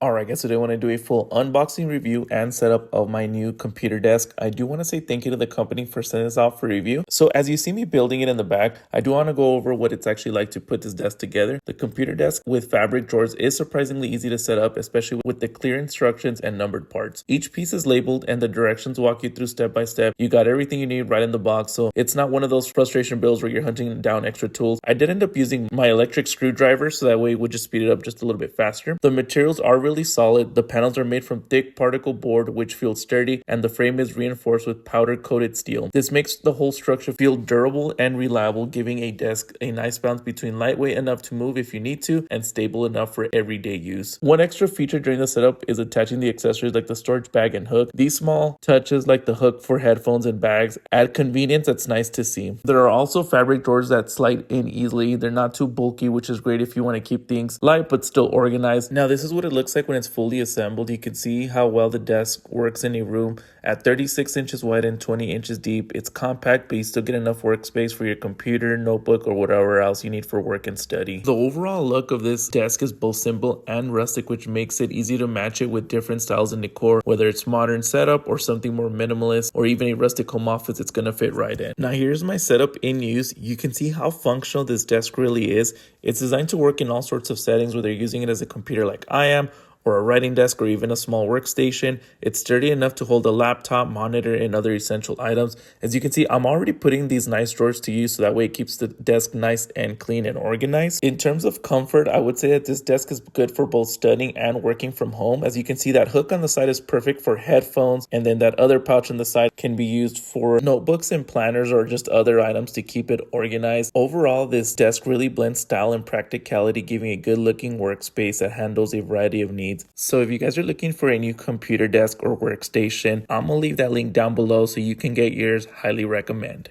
Alright guys, today I want to do a full unboxing review and setup of my new computer desk. I do want to say thank you to the company for sending this out for review. So as you see me building it in the back, I do want to go over what it's actually like to put this desk together. The computer desk with fabric drawers is surprisingly easy to set up, especially with the clear instructions and numbered parts. Each piece is labeled and the directions walk you through step by step. You got everything you need right in the box, so it's not one of those frustration builds where you're hunting down extra tools. I did end up using my electric screwdriver, so that way it would just speed it up just a little bit faster. The materials are really solid. The panels are made from thick particle board which feels sturdy, and the frame is reinforced with powder coated steel. This makes the whole structure feel durable and reliable, giving a desk a nice balance between lightweight enough to move if you need to and stable enough for everyday use. One extra feature during the setup is attaching the accessories like the storage bag and hook. These small touches like the hook for headphones and bags add convenience that's nice to see. There are also fabric drawers that slide in easily. They're not too bulky, which is great if you want to keep things light but still organized. Now this is what it looks like when it's fully assembled. You can see how well the desk works in a room at 36 inches wide and 20 inches deep. It's compact, but you still get enough workspace for your computer, notebook, or whatever else you need for work and study. The overall look of this desk is both simple and rustic, which makes it easy to match it with different styles and decor. Whether it's modern setup or something more minimalist or even a rustic home office, it's gonna fit right in. Now here's my setup in use. You can see how functional this desk really is. It's designed to work in all sorts of settings, whether you're using it as a computer like I am, or a writing desk, or even a small workstation. It's sturdy enough to hold a laptop, monitor, and other essential items. As you can see, I'm already putting these nice drawers to use, so that way it keeps the desk nice and clean and organized. In terms of comfort, I would say that this desk is good for both studying and working from home. As you can see, that hook on the side is perfect for headphones, and then that other pouch on the side can be used for notebooks and planners or just other items to keep it organized. Overall, this desk really blends style and practicality, giving a good looking workspace that handles a variety of needs. So if you guys are looking for a new computer desk or workstation, I'm gonna leave that link down below so you can get yours. Highly recommend.